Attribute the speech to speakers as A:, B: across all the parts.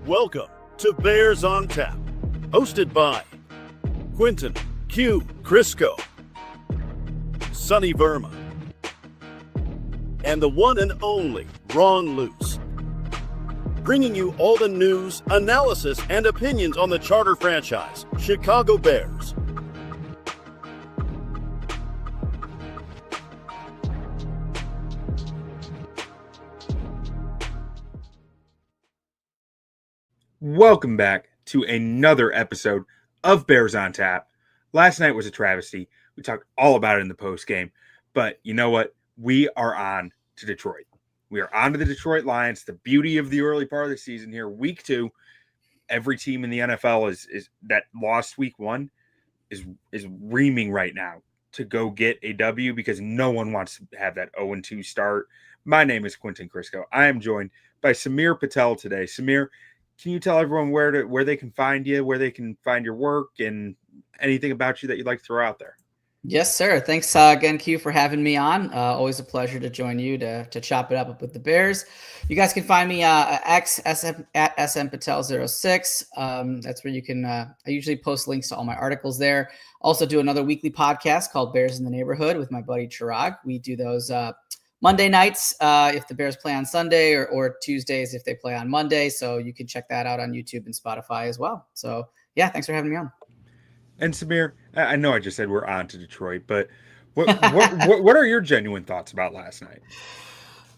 A: Welcome to Bears on Tap, hosted by Quentin Q. Crisco, Sonny Verma, and the one and only Ron Luce. Bringing you all the news, analysis, and opinions on the charter franchise, Chicago Bears.
B: Welcome back to another episode of Bears on Tap. Last night was a travesty. We talked all about it in the post game, but you know what? We are on to Detroit. We are on to the Detroit Lions. The beauty of the early part of the season here, week 2. Every team in the NFL is that lost week 1 is reaming right now to go get a W because no one wants to have that 0-2 start. My name is Quentin Crisco. I am joined by Samir Patel today. Samir, can you tell everyone where they can find you, where they can find your work, and anything about you that you'd like to throw out there?
C: Yes, sir. Thanks again, Q, for having me on. Always a pleasure to join you to chop it up with the Bears. You guys can find me at SMPatel06. That's where you can. I usually post links to all my articles there. Also do another weekly podcast called Bears in the Neighborhood with my buddy Chirag. We do those Monday nights if the Bears play on Sunday, or Tuesdays if they play on Monday. So you can check that out on YouTube and Spotify as well. So yeah, thanks for having me on.
B: And Samir, I know I just said we're on to Detroit, but what are your genuine thoughts about last night?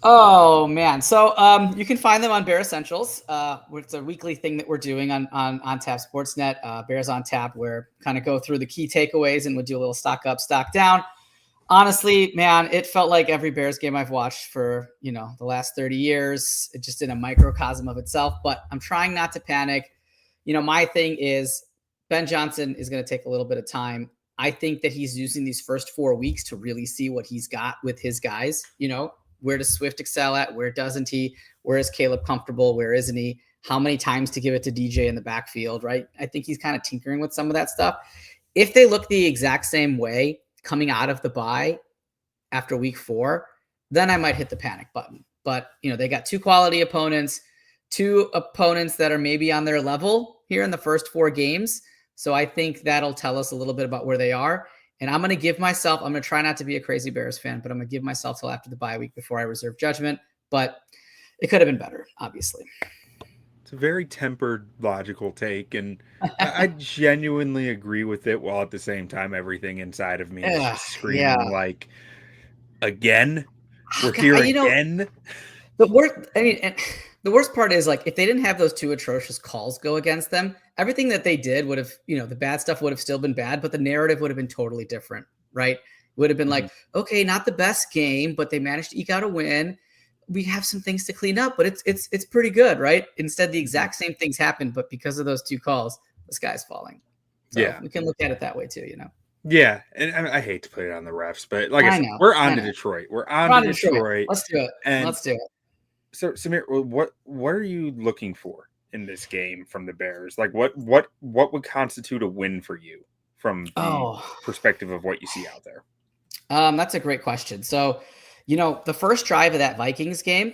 C: Oh man, so you can find them on Bear Essentials. It's a weekly thing that we're doing on Tap Sportsnet. Bears on Tap, where kind of go through the key takeaways and we'll do a little stock up, stock down. Honestly, man, it felt like every Bears game I've watched for, the last 30 years. It's just in a microcosm of itself, but I'm trying not to panic. My thing is Ben Johnson is going to take a little bit of time. I think that he's using these first 4 weeks to really see what he's got with his guys. Where does Swift excel at? Where doesn't he? Where is Caleb comfortable? Where isn't he? How many times to give it to DJ in the backfield, right? I think he's kind of tinkering with some of that stuff. If they look the exact same way coming out of the bye after week 4, then I might hit the panic button. But, they got 2 quality opponents, 2 opponents that are maybe on their level here in the first 4 games. So I think that'll tell us a little bit about where they are. And I'm going to try not to be a crazy Bears fan, but I'm going to give myself till after the bye week before I reserve judgment. But it could have been better, obviously.
B: It's a very tempered, logical take, and I genuinely agree with it, while at the same time, everything inside of me is just screaming like, again? We're here again?
C: The worst part is, if they didn't have those 2 atrocious calls go against them, everything that they did would have, the bad stuff would have still been bad, but the narrative would have been totally different, right? It would have been like, okay, not the best game, but they managed to eke out a win. We have some things to clean up, but it's pretty good, right? Instead, the exact same things happened, but because of those 2 calls, the sky's falling. So yeah, we can look at it that way too,
B: Yeah, and I hate to put it on the refs, but like I said, we're on to Detroit. We're on to Detroit.
C: Let's do it. Let's do it.
B: So, Samir, what are you looking for in this game from the Bears? Like, what would constitute a win for you from the perspective of what you see out there?
C: That's a great question. So, the first drive of that Vikings game,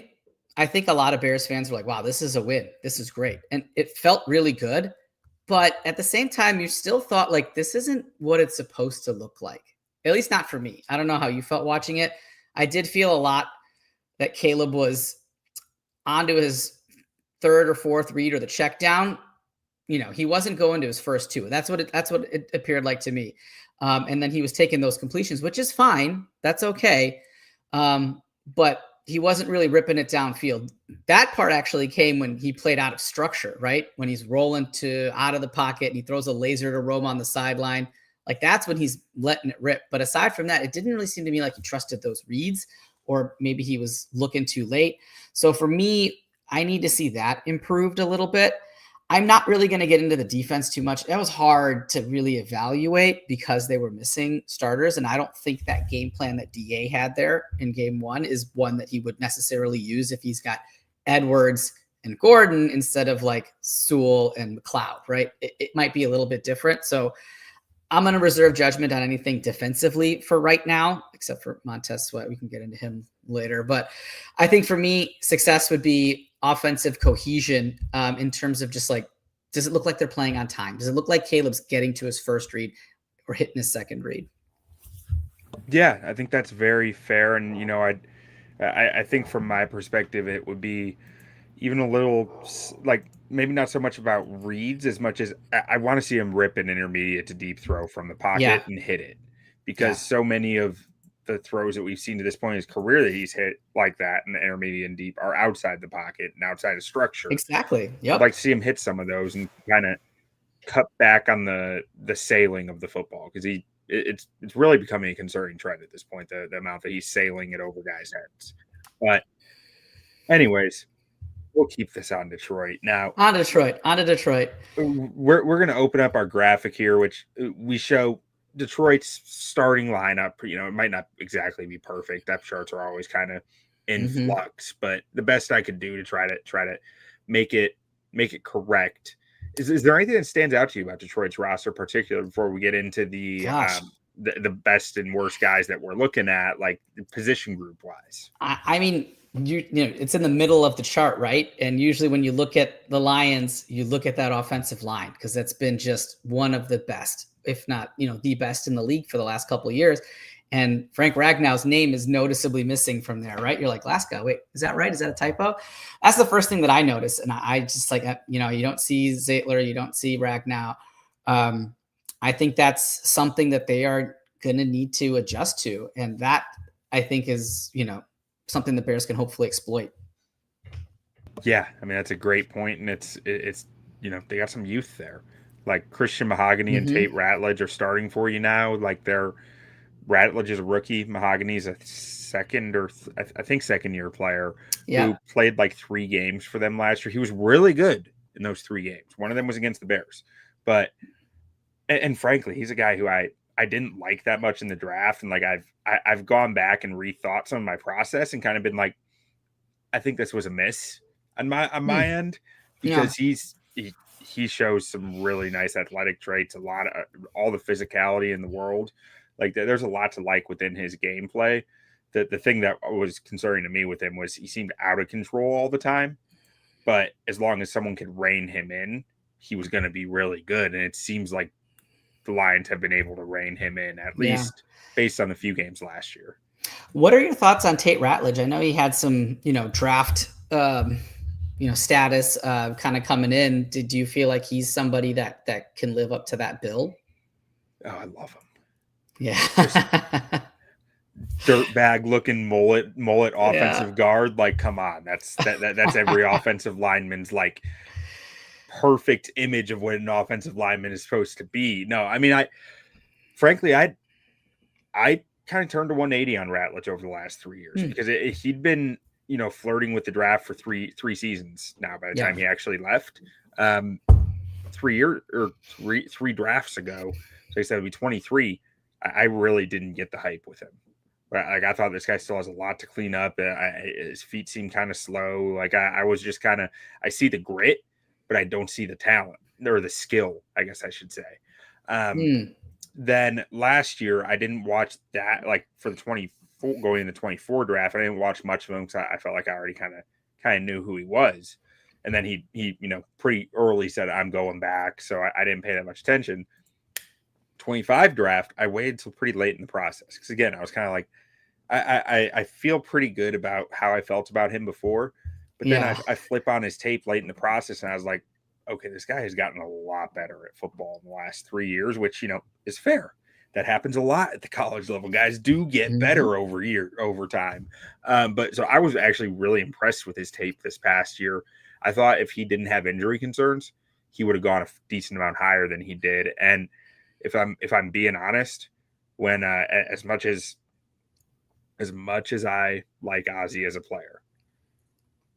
C: I think a lot of Bears fans were like, wow, this is a win. This is great. And it felt really good. But at the same time, you still thought, this isn't what it's supposed to look like. At least not for me. I don't know how you felt watching it. I did feel a lot that Caleb was onto his 3rd or 4th read or the check down. He wasn't going to his first 2. That's what it appeared like to me. And then he was taking those completions, which is fine. That's okay. But he wasn't really ripping it downfield. That part actually came when he played out of structure, right? When he's rolling out of the pocket and he throws a laser to Rome on the sideline. That's when he's letting it rip. But aside from that, it didn't really seem to me like he trusted those reads, or maybe he was looking too late. So for me, I need to see that improved a little bit. I'm not really going to get into the defense too much. That was hard to really evaluate because they were missing starters. And I don't think that game plan that DA had there in game 1 is one that he would necessarily use if he's got Edwards and Gordon instead of Sewell and McLeod, right? It might be a little bit different. So I'm going to reserve judgment on anything defensively for right now, except for Montez Sweat. We can get into him later. But I think for me, success would be offensive cohesion in terms of just like, does it look like they're playing on time? Does it look like Caleb's getting to his first read or hitting his second read?
B: Yeah, I think that's very fair. And, I think from my perspective, it would be even a little like maybe not so much about reads as much as I want to see him rip an intermediate to deep throw from the pocket and hit it, because so many of the throws that we've seen to this point in his career that he's hit like that in the intermediate and deep are outside the pocket and outside of structure.
C: Exactly. Yep.
B: I'd like to see him hit some of those and kind of cut back on the sailing of the football, because it's really becoming a concerning trend at this point, the amount that he's sailing it over guys' heads. But anyways, we'll keep this on Detroit. Now,
C: on to Detroit.
B: We're going to open up our graphic here, which we show Detroit's starting lineup. It might not exactly be perfect. Depth charts are always kind of in flux, but the best I could do to try to make it correct. Is there anything that stands out to you about Detroit's roster, particularly before we get into the best and worst guys that we're looking at, like position group wise?
C: I mean, it's in the middle of the chart, right? And usually when you look at the Lions, you look at that offensive line, because that's been just one of the best, if not, the best in the league for the llast couple of years. And Frank Ragnow's name is noticeably missing from there, right? You're like, Glasgow, wait, is that right? Is that a typo? That's the first thing that I noticed. And I just like, you don't see Zeitler, you don't see Ragnow. I think that's something that they are going to need to adjust to. And that, I think, is, something the Bears can hopefully exploit.
B: Yeah, I mean, that's a great point. And it's they got some youth there. Like Christian Mahogany and Tate Ratledge are starting for you now. Like Ratledge is a rookie. Mahogany's a second year player who played like 3 games for them last year. He was really good in those 3 games. One of them was against the Bears. But and frankly, he's a guy who I didn't like that much in the draft. And like I've gone back and rethought some of my process and kind of been like, I think this was a miss on my end, because he shows some really nice athletic traits, all the physicality in the world. Like there's a lot to like within his gameplay. The thing that was concerning to me with him was he seemed out of control all the time. But as long as someone could rein him in, he was going to be really good. And it seems like the Lions have been able to rein him in, at least based on the few games last year.
C: What are your thoughts on Tate Ratledge? I know he had some, draft, status kind of coming in. Did you feel like he's somebody that can live up to that bill?
B: Oh, I love him.
C: Yeah.
B: Dirtbag looking mullet offensive guard. Like, come on. That's every offensive lineman's like perfect image of what an offensive lineman is supposed to be. No, I mean, I kind of turned to 180 on Ratledge over the last 3 years, because he'd been, flirting with the draft for three seasons now by the time he actually left. 3 drafts ago. So I said it'd be 23. I really didn't get the hype with him. Like, I thought this guy still has a lot to clean up. His feet seem kind of slow. Like I was just kind of, I see the grit, but I don't see the talent or the skill, I guess I should say. Then last year, I didn't watch that, like for the 24 going into 24 draft. I didn't watch much of him because I felt like I already kind of knew who he was. And then he pretty early said, I'm going back. So I didn't pay that much attention. 25 draft, I waited till pretty late in the process. Because again, I was kind of like, I feel pretty good about how I felt about him before. But then I flip on his tape late in the process, and I was like, okay, this guy has gotten a lot better at football in the last 3 years, which, is fair. That happens a lot at the college level. Guys do get better over time. But so I was actually really impressed with his tape this past year. I thought if he didn't have injury concerns, he would have gone a decent amount higher than he did. And if I'm being honest, when as much as I like Ozzie as a player,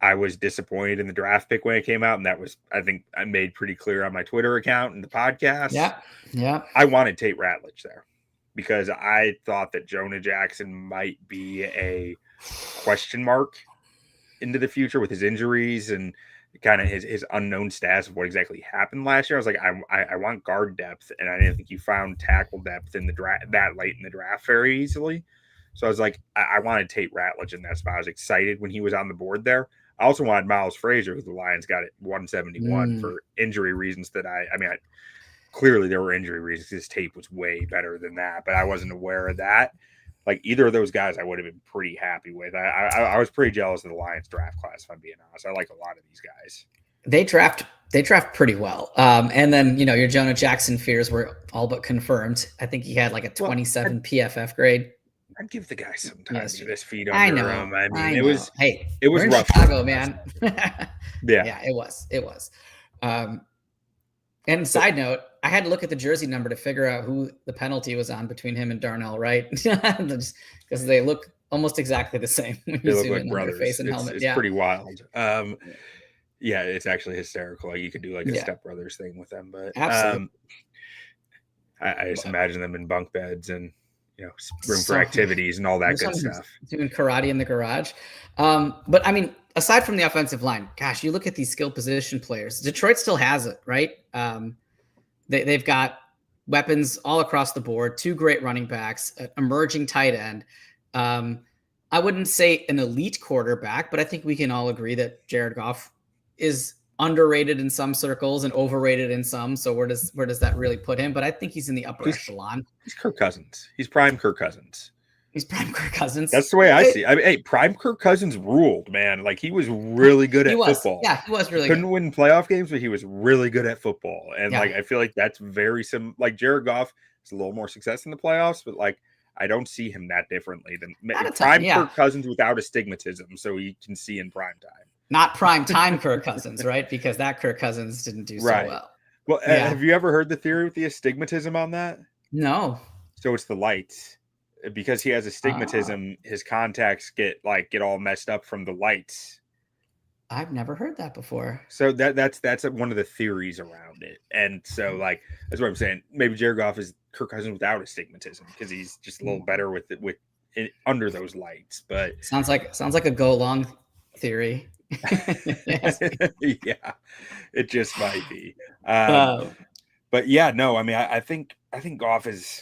B: I was disappointed in the draft pick when it came out, and that was, I think, I made pretty clear on my Twitter account and the podcast.
C: Yeah.
B: I wanted Tate Ratledge there because I thought that Jonah Jackson might be a question mark into the future with his injuries, and kind of his unknown stats of what exactly happened last year. I was like, I want guard depth, and I didn't think you found tackle depth in the draft that late in the draft very easily. So I was like, I wanted Tate Ratledge in that spot. I was excited when he was on the board there. I also wanted Miles Frazier, who the Lions got at 171 for injury reasons that clearly there were injury reasons. His tape was way better than that, but I wasn't aware of that. Like either of those guys, I would have been pretty happy with. I was pretty jealous of the Lions draft class, if I'm being honest. I like a lot of these guys.
C: They draft pretty well. And then, your Jonah Jackson fears were all but confirmed. I think he had like a 27 PFF grade.
B: I'd give the guy some time to get his feet
C: I
B: under
C: know.
B: him. I mean,
C: I
B: it
C: know.
B: was
C: Hey,
B: it was
C: we're in
B: rough.
C: Chicago, man.
B: Yeah,
C: it was. And side note, I had to look at the jersey number to figure out who the penalty was on between him and Darnell Wright, just because they look almost exactly the same when
B: they
C: you
B: look
C: zoom
B: like
C: in on their
B: brothers.
C: face and helmet.
B: It's pretty wild. Yeah, it's actually hysterical. Like you could do like a Step Brothers thing with them, but
C: absolutely.
B: I just imagine them in bunk beds and room for activities and all that good stuff.
C: Doing karate in the garage. But I mean, aside from the offensive line, gosh, you look at these skill position players. Detroit still has it, right? They've got weapons all across the board, 2 great running backs, an emerging tight end. I wouldn't say an elite quarterback, but I think we can all agree that Jared Goff is underrated in some circles and overrated in some. So where does that really put him? But I think he's in the upper echelon.
B: He's Kirk Cousins. He's prime Kirk Cousins.
C: He's prime Kirk Cousins.
B: That's the way I see it. I mean, hey, prime Kirk Cousins ruled, man. Like he was really good at football.
C: Yeah, he was really
B: Couldn't win playoff games, but he was really good at football. And like I feel like that's very like Jared Goff has a little more success in the playoffs, but like I don't see him that differently than prime Kirk Cousins without astigmatism, so he can see in prime time.
C: Not prime time Kirk Cousins, right? Because that Kirk Cousins didn't do so well.
B: Well, have you ever heard the theory with the astigmatism on that?
C: No.
B: So it's the lights. Because he has astigmatism, his contacts get all messed up from the lights.
C: I've never heard that before.
B: So that's one of the theories around it. And so like that's what I'm saying. Maybe Jared Goff is Kirk Cousins without astigmatism because he's just a little better with under those lights. But
C: sounds like a go long theory.
B: Yeah, it just might be. But yeah, no, I mean, I think Goff is,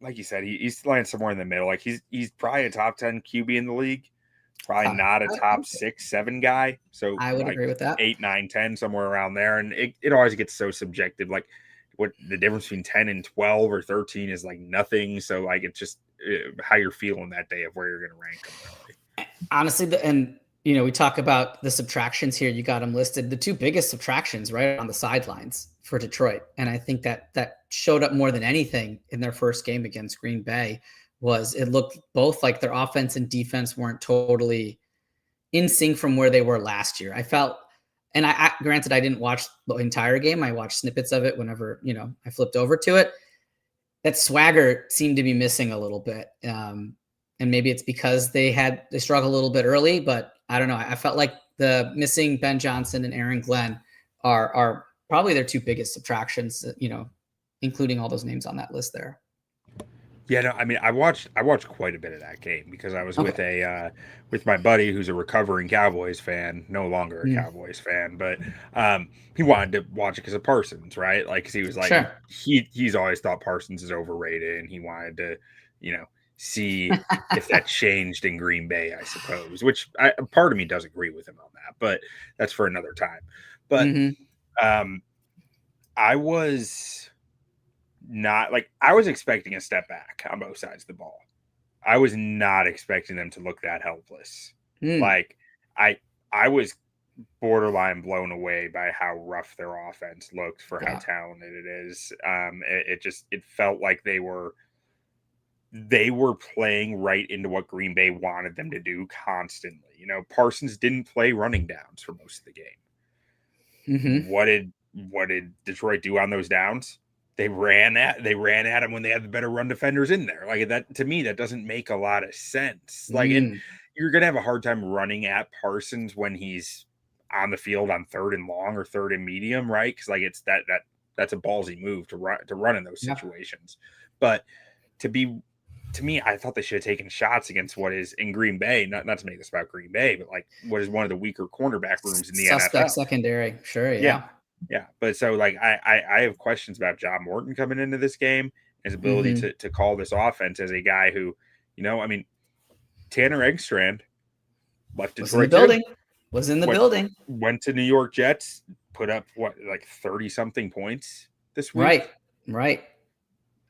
B: like you said, he's lying somewhere in the middle. Like he's probably a top 10 QB in the league, probably not a top 6, 7 guy. So
C: I would agree with that.
B: 8, 9, 10, somewhere around there. And it always gets so subjective. Like what the difference between 10 and 12 or 13 is like nothing. So like it's just how you're feeling that day of where you're going to rank them. Really.
C: Honestly, and we talk about the subtractions here. You got them listed. The 2 biggest subtractions right on the sidelines for Detroit. And I think that showed up more than anything in their first game against Green Bay was it looked both like their offense and defense weren't totally in sync from where they were last year. I felt, and I granted, I didn't watch the entire game. I watched snippets of it whenever, I flipped over to it. That swagger seemed to be missing a little bit. And maybe it's because they struggled a little bit early, but I don't know. I felt like the missing Ben Johnson and Aaron Glenn are probably their 2 biggest subtractions, including all those names on that list there.
B: Yeah, no, I mean, I watched quite a bit of that game because I was with my buddy who's a recovering Cowboys fan, no longer a Cowboys fan, but he wanted to watch it because of Parsons, right? Like, cause he was like,
C: sure.
B: He's always thought Parsons is overrated, and he wanted to, see if that changed in Green Bay, I suppose. Which part of me does agree with him on that, but that's for another time. But I was not like I was expecting a step back on both sides of the ball. I was not expecting them to look that helpless. Like I was borderline blown away by how rough their offense looked for how talented it is. It felt like they were playing right into what Green Bay wanted them to do constantly. Parsons didn't play running downs for most of the game. What did Detroit do on those downs? They ran at him when they had the better run defenders in there. Like that, to me, that doesn't make a lot of sense. Like, and you're gonna have a hard time running at Parsons when he's on the field on 3rd and long or 3rd and medium, right? Because like it's that's a ballsy move to run in those situations. But to be to me, I thought they should have taken shots against what is in Green Bay, not to make this about Green Bay, but like what is one of the weaker cornerback rooms in the
C: Suspect
B: NFL.
C: secondary. Sure.
B: Yeah.
C: Yeah.
B: Yeah. But so like I have questions about John Morton coming into this game, his ability to call this offense as a guy who, I mean, Tanner Engstrand left
C: Was in the
B: Detroit
C: building.
B: too.
C: Was in the building.
B: Went to New York Jets, put up like 30 something points this week.
C: Right.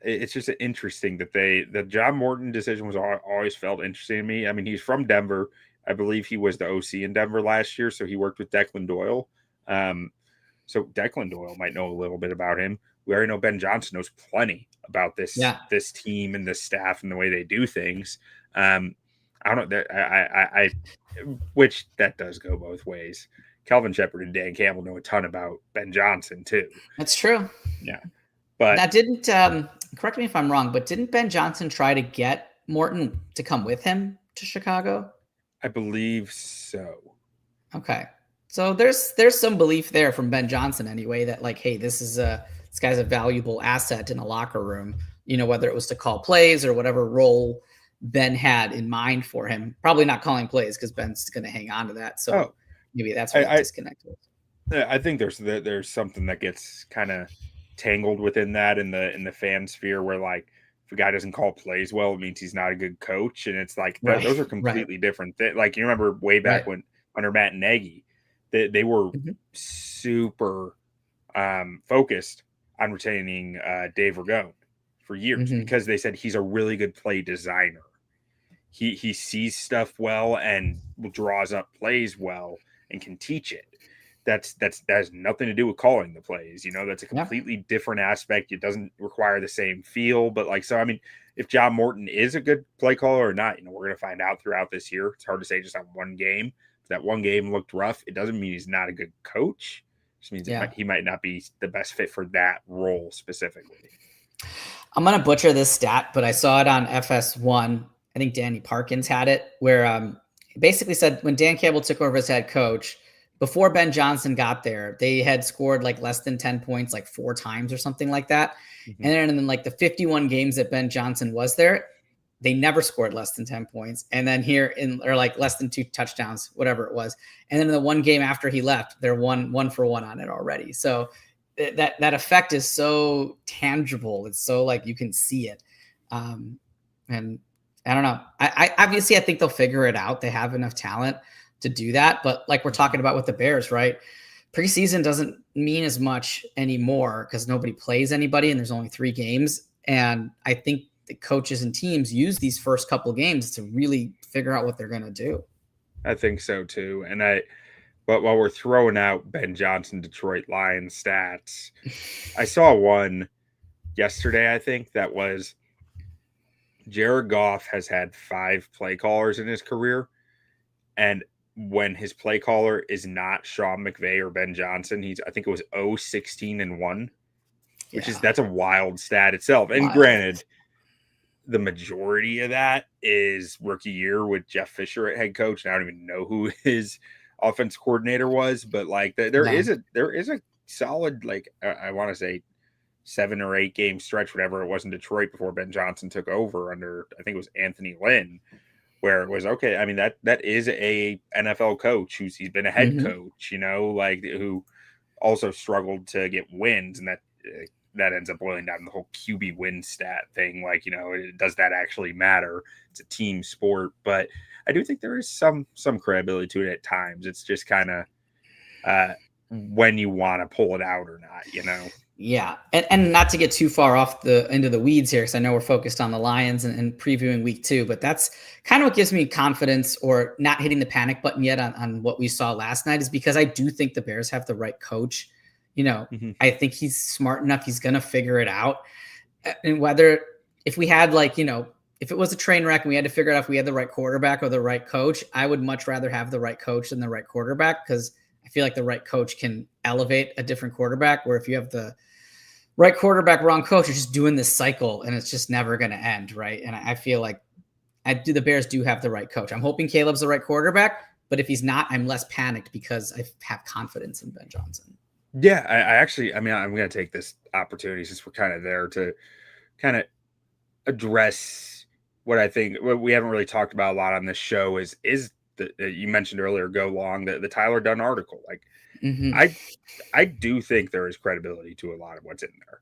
B: It's just interesting that the John Morton decision was always felt interesting to me. I mean, he's from Denver. I believe he was the OC in Denver last year, so he worked with Declan Doyle. So Declan Doyle might know a little bit about him. We already know Ben Johnson knows plenty about this team and this staff and the way they do things. I don't know. Which that does go both ways. Kelvin Shepard and Dan Campbell know a ton about Ben Johnson too.
C: That's true.
B: Yeah, but
C: that didn't. Correct me if I'm wrong, but didn't Ben Johnson try to get Morton to come with him to Chicago?
B: I believe so.
C: Okay, so there's some belief there from Ben Johnson anyway that like, hey, this guy's a valuable asset in a locker room. Whether it was to call plays or whatever role Ben had in mind for him. Probably not calling plays because Ben's going to hang on to that. So maybe that's what the disconnect was.
B: I think there's something that gets kind of tangled within that in the fan sphere where like if a guy doesn't call plays well, it means he's not a good coach, and it's like those are completely different things. Like you remember way back when under Matt Nagy, they were super focused on retaining Dave Ragone for years because they said he's a really good play designer. He sees stuff well and draws up plays well and can teach it. That has nothing to do with calling the plays. That's a completely different aspect. It doesn't require the same feel, but I mean, if John Morton is a good play caller or not, we're going to find out throughout this year. It's hard to say just on one game. If that one game looked rough, it doesn't mean he's not a good coach. It just means he might not be the best fit for that role specifically.
C: I'm going to butcher this stat, but I saw it on FS1. I think Danny Parkins had it, where he basically said when Dan Campbell took over as head coach, before Ben Johnson got there, they had scored like less than 10 points like 4 times or something like that. And then like the 51 games that Ben Johnson was there, they never scored less than 10 points. And then or like less than 2 touchdowns, whatever it was. And then in the one game after he left, they're 1-for-1 on it already. So that effect is so tangible. It's so like you can see it. And I don't know. I obviously I think they'll figure it out. They have enough talent to do that. But like we're talking about with the Bears, right? Preseason doesn't mean as much anymore because nobody plays anybody and there's only 3 games. And I think the coaches and teams use these first couple games to really figure out what they're going to do.
B: I think so too. But while we're throwing out Ben Johnson, Detroit Lions stats, I saw one yesterday, I think, that was Jared Goff has had 5 play callers in his career. And when his play caller is not Sean McVay or Ben Johnson, I think it was 0-16-1, that's a wild stat itself. And granted, the majority of that is rookie year with Jeff Fisher at head coach. And I don't even know who his offense coordinator was, but like there is a solid, like I want to say 7 or 8 game stretch, whatever it was in Detroit before Ben Johnson took over under, I think it was Anthony Lynn, where it was, okay, I mean, that is a NFL coach he's been a head coach, who also struggled to get wins. And that ends up boiling down to the whole QB win stat thing. Like, does that actually matter? It's a team sport, but I do think there is some credibility to it at times. It's just kind of when you want to pull it out or not,
C: Yeah. And not to get too far off into the weeds here, because I know we're focused on the Lions and previewing week 2, but that's kind of what gives me confidence or not hitting the panic button yet on what we saw last night, is because I do think the Bears have the right coach. I think he's smart enough. He's going to figure it out. And if we had if it was a train wreck and we had to figure out if we had the right quarterback or the right coach, I would much rather have the right coach than the right quarterback, because I feel like the right coach can elevate a different quarterback, where if you have the right quarterback, wrong coach, you're just doing this cycle and it's just never going to end. Right. And I feel like the Bears do have the right coach. I'm hoping Caleb's the right quarterback, but if he's not, I'm less panicked because I have confidence in Ben Johnson.
B: Yeah. I'm going to take this opportunity, since we're kind of there, to kind of address what I think what we haven't really talked about a lot on this show is the you mentioned earlier, go long, the Tyler Dunn article. Like
C: Mhm.
B: I do think there is credibility to a lot of what's in there.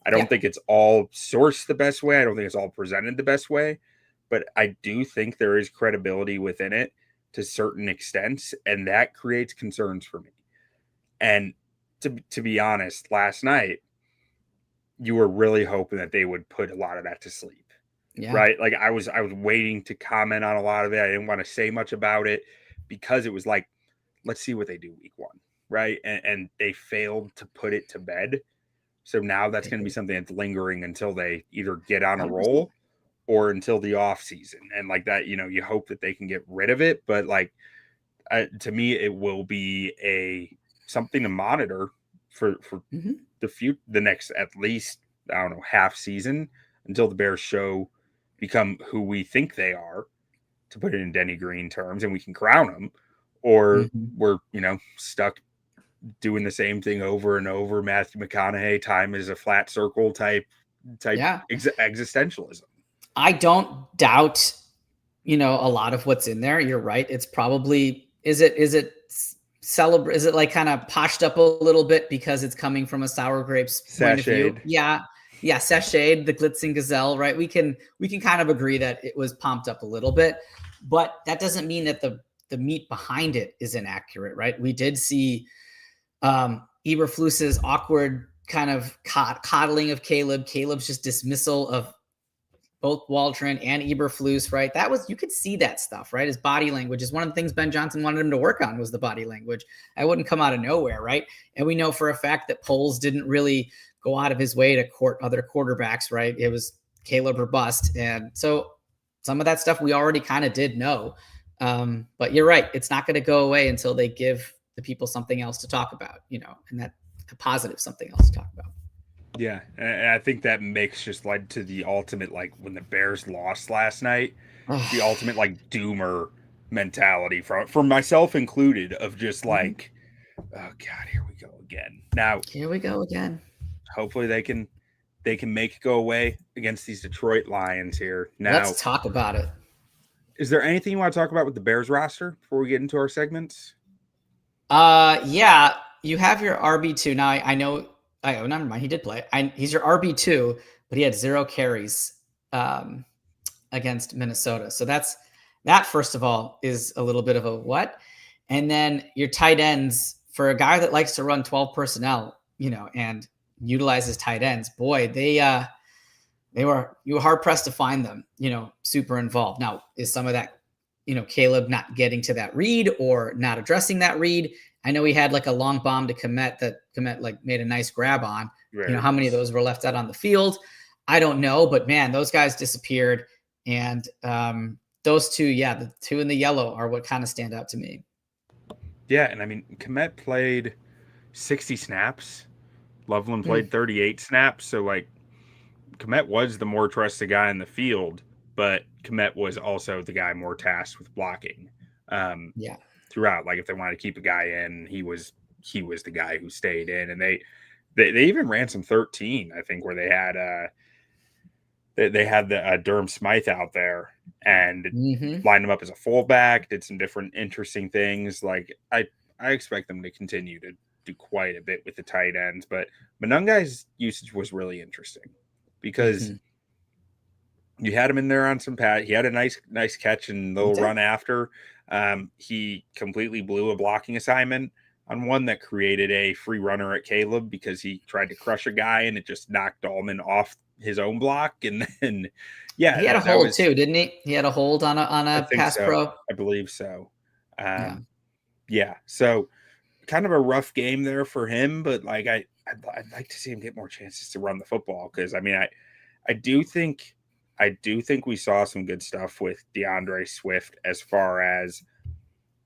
B: I
C: Yeah.
B: don't think it's all sourced the best way. I don't think it's all presented the best way, but I do think there is credibility within it to certain extents, and that creates concerns for me. And to be honest, last night you were really hoping that they would put a lot of that to sleep.
C: Yeah.
B: Right? Like I was waiting to comment on a lot of it. I didn't want to say much about it because it was like, let's see what they do week 1, right? And they failed to put it to bed. So now that's going to be something that's lingering until they either get on a
C: 100%.
B: roll or until the off season. And like that, you hope that they can get rid of it, but like to me it will be a something to monitor for
C: Mhm.
B: the next at least, I don't know, half season until the Bears become who we think they are, to put it in Denny Green terms, and we can crown them, or
C: Mhm.
B: we're stuck doing the same thing over and over. Matthew McConaughey, time is a flat circle type
C: Yeah.
B: existentialism.
C: I don't doubt, a lot of what's in there. You're right. It's probably is it celebrate is it like kind of poshed up a little bit because it's coming from a sour grapes point of view?
B: Sashayed.
C: Yeah. Yeah, sashayed, the Glitzing Gazelle, right? We can kind of agree that it was pumped up a little bit, but that doesn't mean that the meat behind it is inaccurate, right? We did see Eberflus's awkward kind of coddling of Caleb's just dismissal of both Waldron and Eberflus, right? That was, you could see that stuff, right? His body language is one of the things Ben Johnson wanted him to work on, was the body language. I wouldn't come out of nowhere, right? And we know for a fact that Poles didn't really go out of his way to court other quarterbacks, right? It was Caleb or bust. And so some of that stuff we already kind of did know. But you're right. It's not going to go away until they give the people something else to talk about, and that a positive something else to talk about.
B: Yeah, and I think that mix just led to the ultimate, like when the Bears lost last night, the ultimate like doomer mentality from myself included, of just like, oh god, here we go again. Now,
C: Here we go again.
B: hopefully they can make it go away against these Detroit Lions here. Now,
C: Let's talk about it.
B: is there anything you want to talk about with the Bears roster before we get into our segments?
C: Yeah, you have your RB2. Now I know. Oh, never mind. He did play. He's your RB2, but he had 0 carries against Minnesota. So that first of all is a little bit of a what. And then your tight ends, for a guy that likes to run 12 personnel, and utilizes tight ends. Boy, you were hard pressed to find them, super involved. Now, is some of that, Caleb not getting to that read or not addressing that read? I know he had like a long bomb to Kmet that Kmet like made a nice grab on.
B: Very
C: How many of those were left out on the field? I don't know, but man, those guys disappeared. And those two, yeah, the two in the yellow are what kind of stand out to me.
B: Yeah, and I mean, Kmet played 60 snaps. Loveland played 38 snaps. So like, Kmet was the more trusted guy in the field, but Kmet was also the guy more tasked with blocking.
C: Yeah.
B: Throughout, like if they wanted to keep a guy in, he was the guy who stayed in, and they even ran some 13, I think, where they had the Durham Smythe out there and lined him up as a fullback, did some different interesting things. Like I expect them to continue to do quite a bit with the tight ends, but Monungai's usage was really interesting because you had him in there on some pat. He had a nice catch and little run after. He completely blew a blocking assignment on one that created a free runner at Caleb because he tried to crush a guy and it just knocked Dahlman off his own block. And then, yeah,
C: he had a hold too, didn't he? He had a hold on a pass pro.
B: I believe so. Yeah. So kind of a rough game there for him, but like I'd like to see him get more chances to run the football because I mean I do think we saw some good stuff with DeAndre Swift as far as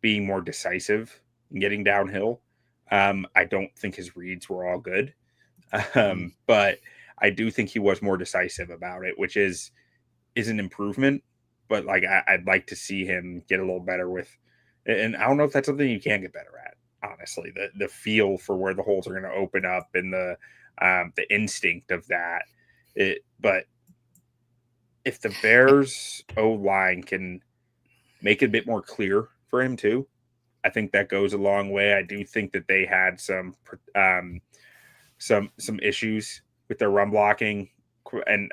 B: being more decisive and getting downhill. I don't think his reads were all good, but I do think he was more decisive about it, which is an improvement. But like I'd like to see him get a little better with, and I don't know if that's something you can get better at. Honestly, the feel for where the holes are going to open up and the instinct of that. But if the Bears O-line can make it a bit more clear for him too, I think that goes a long way. I do think that they had some issues with their run blocking, and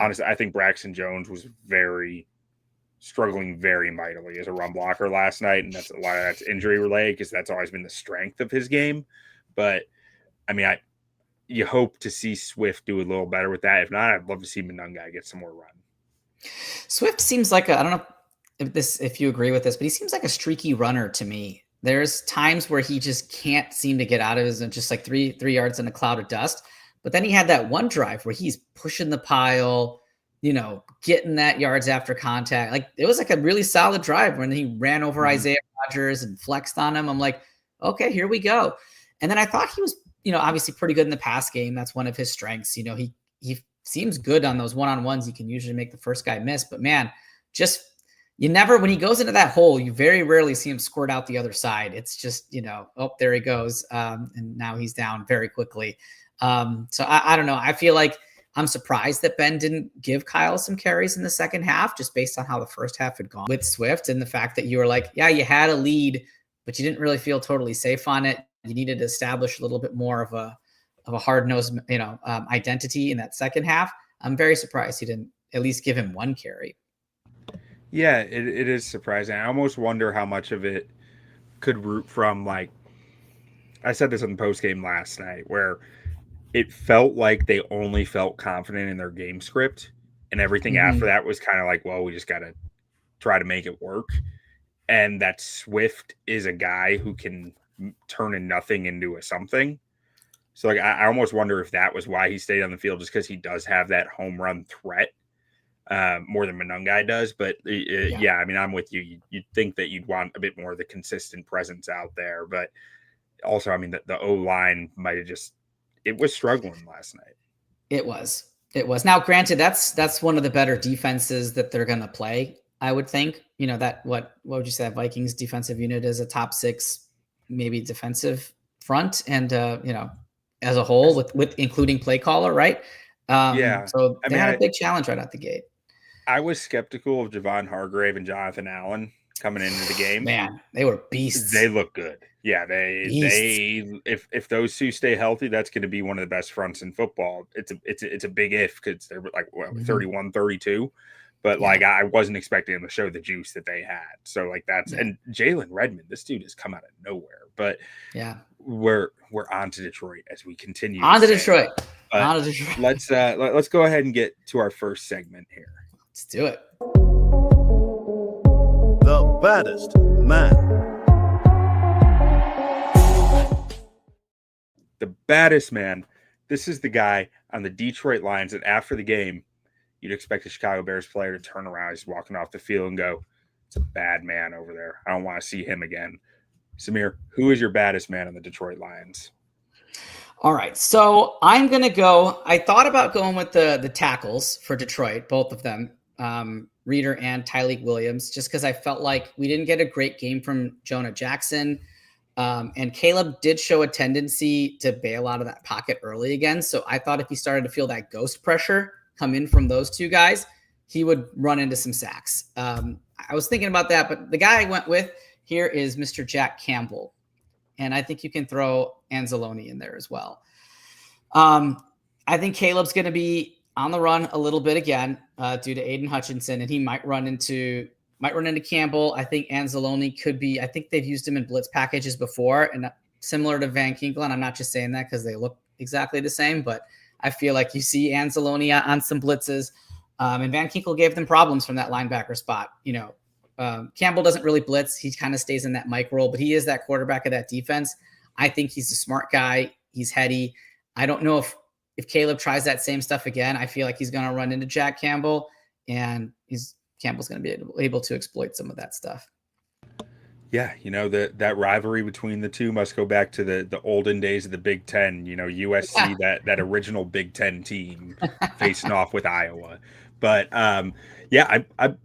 B: honestly, I think Braxton Jones was struggling very mightily as a run blocker last night, and that's a lot of that's injury related because that's always been the strength of his game. But I mean, you hope to see Swift do a little better with that. If not, I'd love to see Monangai get some more run.
C: Swift seems like I don't know if you agree with this, but he seems like a streaky runner to me. There's times where he just can't seem to get out of his, just like three yards in a cloud of dust. But then he had that one drive where he's pushing the pile, getting that yards after contact. Like it was like a really solid drive when he ran over Isaiah Rodgers and flexed on him. I'm like, okay, here we go. And then I thought he was, obviously pretty good in the pass game. That's one of his strengths. He seems good on those one-on-ones. He can usually make the first guy miss, but man, when he goes into that hole, you very rarely see him squirt out the other side. It's just, oh, there he goes. And now he's down very quickly. So I don't know. I feel like I'm surprised that Ben didn't give Kyle some carries in the second half, just based on how the first half had gone with Swift and the fact that you were like, yeah, you had a lead, but you didn't really feel totally safe on it. You needed to establish a little bit more of a hard-nosed, identity in that second half. I'm very surprised he didn't at least give him one carry.
B: Yeah, it is surprising. I almost wonder how much of it could root from, like, I said this in the post game last night, where it felt like they only felt confident in their game script, and everything after that was kind of like, well, we just got to try to make it work. And that Swift is a guy who can turn a nothing into a something. So, like, I almost wonder if that was why he stayed on the field, just because he does have that home run threat. More than Monangai does, but yeah, I mean, I'm with you. You'd think that you'd want a bit more of the consistent presence out there, but also, I mean, the O-line might have it was struggling last night.
C: It was. Now, granted, that's one of the better defenses that they're going to play, I would think. What would you say, that Vikings defensive unit is a top 6, maybe defensive front, and as a whole with including play caller, right? So they had a big challenge right out the gate.
B: I was skeptical of Javon Hargrave and Jonathan Allen coming into the game.
C: Man, they were beasts.
B: They look good. Yeah, if those two stay healthy, that's going to be one of the best fronts in football. It's a big if, because they're like 31, 32. But like, I wasn't expecting them to show the juice that they had. So like and Jalen Redmond, this dude has come out of nowhere. But yeah, we're on to Detroit as we continue.
C: On to Detroit.
B: Let's go ahead and get to our first segment here.
C: Let's do it.
A: The baddest man.
B: The baddest man. This is the guy on the Detroit Lions that after the game, you'd expect a Chicago Bears player to turn around. He's walking off the field and go, it's a bad man over there. I don't want to see him again. Samir, who is your baddest man on the Detroit Lions?
C: All right. So I'm going to go. I thought about going with the tackles for Detroit, both of them, Reeder and Tyleik Williams, just because I felt like we didn't get a great game from Jonah Jackson. And Caleb did show a tendency to bail out of that pocket early again. So I thought if he started to feel that ghost pressure come in from those two guys, he would run into some sacks. I was thinking about that, but the guy I went with here is Mr. Jack Campbell. And I think you can throw Anzalone in there as well. I think Caleb's going to be on the run a little bit again due to Aiden Hutchinson, and he might run into Campbell. I think Anzalone could be. I think they've used him in blitz packages before, and similar to Van Ginkel. And I'm not just saying that because they look exactly the same, but I feel like you see Anzalone on some blitzes, and Van Ginkel gave them problems from that linebacker spot. Campbell doesn't really blitz. He kind of stays in that Mike role, but he is that quarterback of that defense. I think he's a smart guy. He's heady. I don't know if Caleb tries that same stuff again. I feel like he's going to run into Jack Campbell, and Campbell's going to be able to exploit some of that stuff.
B: Yeah, that rivalry between the two must go back to the olden days of the Big Ten. USC, that original Big Ten team facing off with Iowa. But yeah,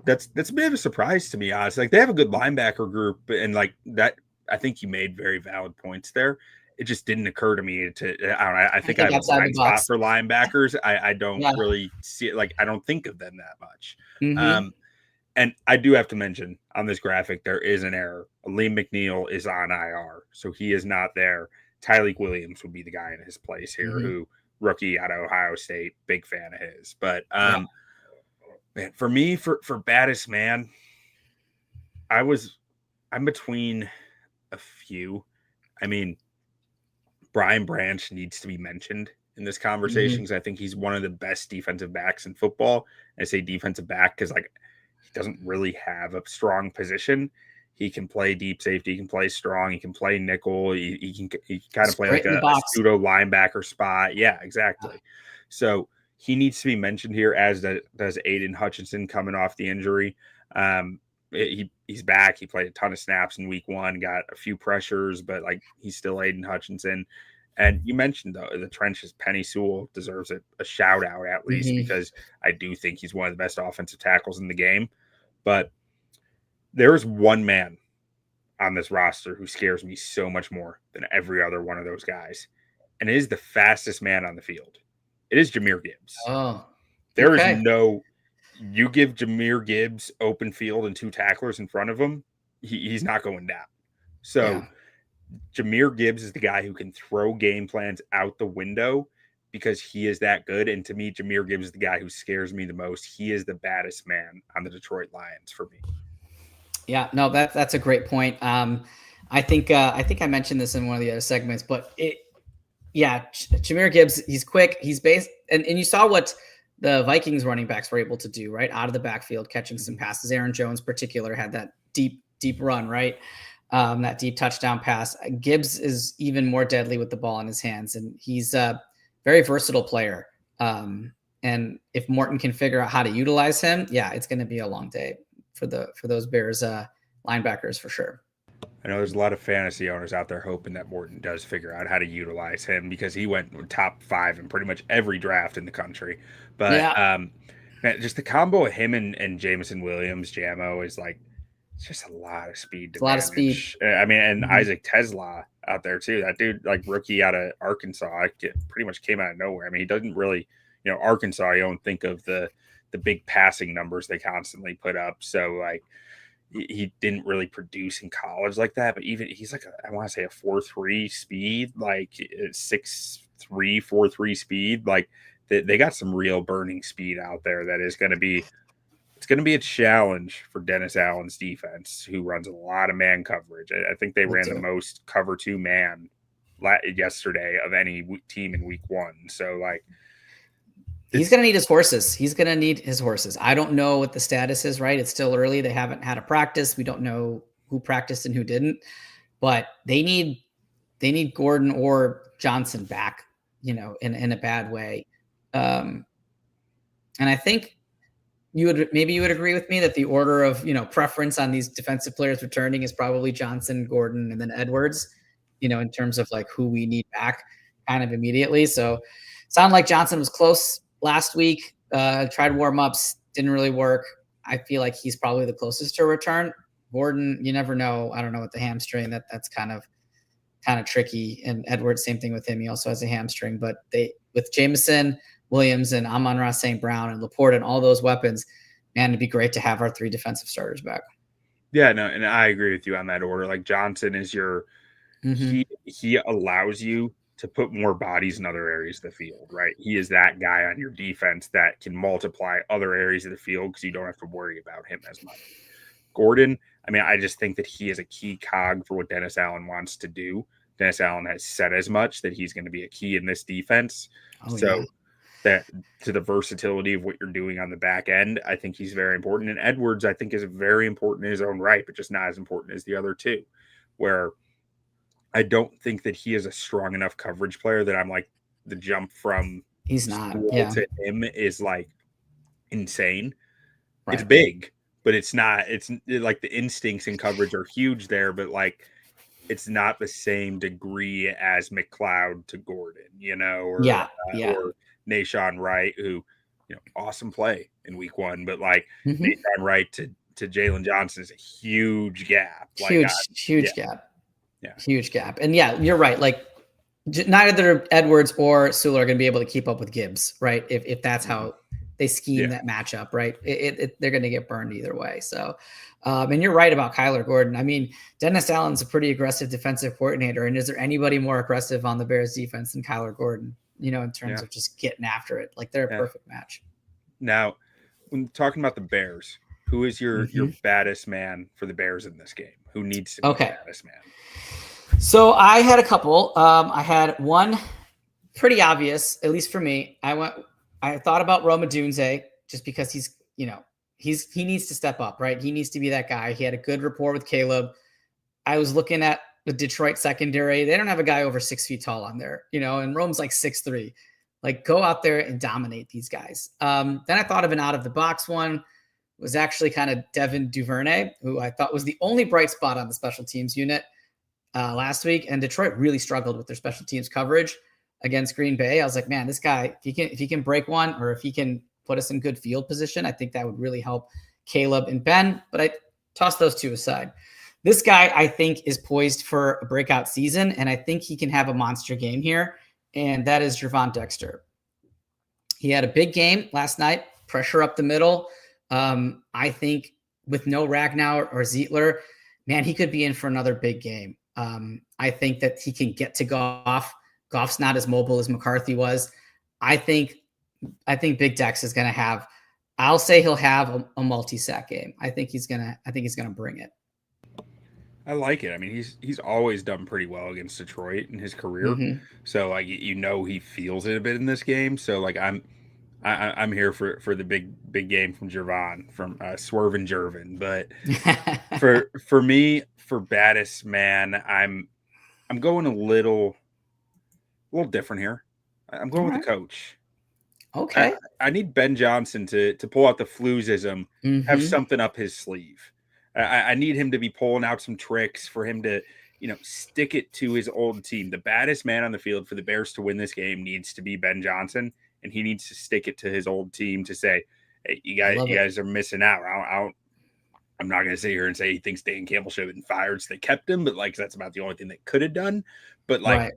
B: that's a bit of a surprise to me, honestly. Like, they have a good linebacker group, and like that, I think you made very valid points there. it just didn't occur to me to, I don't know. I think I have a
C: outside the
B: blind spot
C: box.
B: for linebackers. I don't
C: Yeah.
B: really see it. Like, I don't think of them that much.
C: Mhm.
B: And I do have to mention on this graphic, there is an error. Liam McNeil is on IR, so he is not there. Tyleik Williams would be the guy in his place here, who rookie out of Ohio State, big fan of his. But man, for me, for baddest man, I'm between a few. I mean, Brian Branch needs to be mentioned in this conversation because I think he's one of the best defensive backs in football. I say defensive back because like he doesn't really have a strong position. He can play deep safety, he can play strong, he can play nickel, he can kind of play like a pseudo linebacker spot. Yeah, exactly. So he needs to be mentioned here, as does Aiden Hutchinson coming off the injury. He's back. He played a ton of snaps in week 1, got a few pressures, but like he's still Aiden Hutchinson. And you mentioned though the trenches, Penny Sewell deserves a shout out at least because I do think he's one of the best offensive tackles in the game. But there is one man on this roster who scares me so much more than every other one of those guys, and it is the fastest man on the field. It is Jahmyr Gibbs.
C: Oh,
B: there is no. You give Jahmyr Gibbs open field and 2 tacklers in front of him, he's not going down. So Jahmyr Gibbs is the guy who can throw game plans out the window because he is that good. And to me, Jahmyr Gibbs is the guy who scares me the most. He is the baddest man on the Detroit Lions for me.
C: Yeah, no, that's a great point. I think I mentioned this in one of the other segments, but Jahmyr Gibbs, he's quick, he's based, and you saw what the Vikings running backs were able to do, right? Out of the backfield, catching some passes. Aaron Jones in particular had that deep run, right? That deep touchdown pass. Gibbs is even more deadly with the ball in his hands, and he's a very versatile player. And if Morton can figure out how to utilize him, it's going to be a long day for those Bears linebackers for sure.
B: I know there's a lot of fantasy owners out there hoping that Morton does figure out how to utilize him because he went top 5 in pretty much every draft in the country. But man, just the combo of him and Jameson Williams, Jamo, is like, it's just a lot of speed.
C: A lot of speed.
B: I mean, and Isaac Tesla out there too. That dude, like rookie out of Arkansas, pretty much came out of nowhere. I mean, he doesn't really, Arkansas, you don't think of the big passing numbers they constantly put up. So like, he didn't really produce in college like that, but even he's like I want to say a 4.3 speed, like 6.3, 4.3 speed. Like they got some real burning speed out there. That is going to be a challenge for Dennis Allen's defense, who runs a lot of man coverage. I think they ran the most cover 2 man yesterday of any team in week 1. So like,
C: he's going to need his horses. I don't know what the status is, right? It's still early. They haven't had a practice. We don't know who practiced and who didn't, but they need Gordon or Johnson back, in a bad way. And I think you would agree with me that the order of, preference on these defensive players returning is probably Johnson, Gordon, and then Edwards, in terms of like who we need back kind of immediately. So sounded like Johnson was close last week, tried warm-ups, didn't really work. I feel like he's probably the closest to a return. Gordon, you never know. I don't know with the hamstring. That's kind of tricky. And Edwards, same thing with him. He also has a hamstring. But with Jameson, Williams, and Amon-Ra St. Brown and Laporte and all those weapons, man, it'd be great to have our 3 defensive starters back.
B: Yeah, no, and I agree with you on that order. Like Johnson is your he allows you to put more bodies in other areas of the field, right? He is that guy on your defense that can multiply other areas of the field because you don't have to worry about him as much. Gordon, I mean, I just think that he is a key cog for what Dennis Allen wants to do. Dennis Allen has said as much that he's going to be a key in this defense. That to the versatility of what you're doing on the back end, I think he's very important. And Edwards, I think, is very important in his own right, but just not as important as the other 2, where I don't think that he is a strong enough coverage player that I'm like the jump from
C: he's not
B: to him is like insane.
C: Right.
B: It's big, but it's not. It's like the instincts in coverage are huge there, but like it's not the same degree as McLeod to Gordon, or Nahshon Wright, who awesome play in week 1, but like Nahshon Wright to Jalen Johnson is a huge gap.
C: Huge gap. Yeah. Huge gap. And you're right. Like Neither Edwards or Sewell are going to be able to keep up with Gibbs, right? If that's how they scheme that matchup, right? They're going to get burned either way. So, and you're right about Kyler Gordon. I mean, Dennis Allen's a pretty aggressive defensive coordinator, and is there anybody more aggressive on the Bears defense than Kyler Gordon? You know, in terms of just getting after it, like they're a perfect match.
B: Now, when talking about the Bears, who is your baddest man for the Bears in this game? Who needs to be the baddest man?
C: So I had a couple. I had one pretty obvious, at least for me. I thought about Rome Odunze just because he needs to step up, right? He needs to be that guy. He had a good rapport with Caleb. I was looking at the Detroit secondary. They don't have a guy over 6 feet tall on there, and Rome's like 6'3". Like, go out there and dominate these guys. Then I thought of an out of the box one. It was actually kind of Devin Duvernay, who I thought was the only bright spot on the special teams unit last week. And Detroit really struggled with their special teams coverage against Green Bay. I was like, man, this guy, if he can break one, or if he can put us in good field position, I think that would really help Caleb and Ben. But I tossed those two aside. This guy, I think, is poised for a breakout season, and I think he can have a monster game here, and that is Gervon Dexter. He had a big game last night, pressure up the middle. I think with no Ragnow or Zietler, man, he could be in for another big game. I think that he can get to Goff. Goff's not as mobile as McCarthy was. I think Big Dex is going to have, I'll say he'll have a multi-sack game. I think he's going to bring it.
B: I like it. I mean, he's always done pretty well against Detroit in his career. Mm-hmm. So like, he feels it a bit in this game. So like, I'm here for the big game from Gervon, from Swervin' Jervin. But for me, for baddest man, I'm going a little different here. I'm going with the coach.
C: Okay.
B: I need Ben Johnson to pull out the Fluzism, have something up his sleeve. I need him to be pulling out some tricks, for him to, stick it to his old team. The baddest man on the field for the Bears to win this game needs to be Ben Johnson, and he needs to stick it to his old team to say, hey, you guys are missing out. I'm not going to sit here and say he thinks Dan Campbell should have been fired, so they kept him, but like, that's about the only thing they could have done. But like,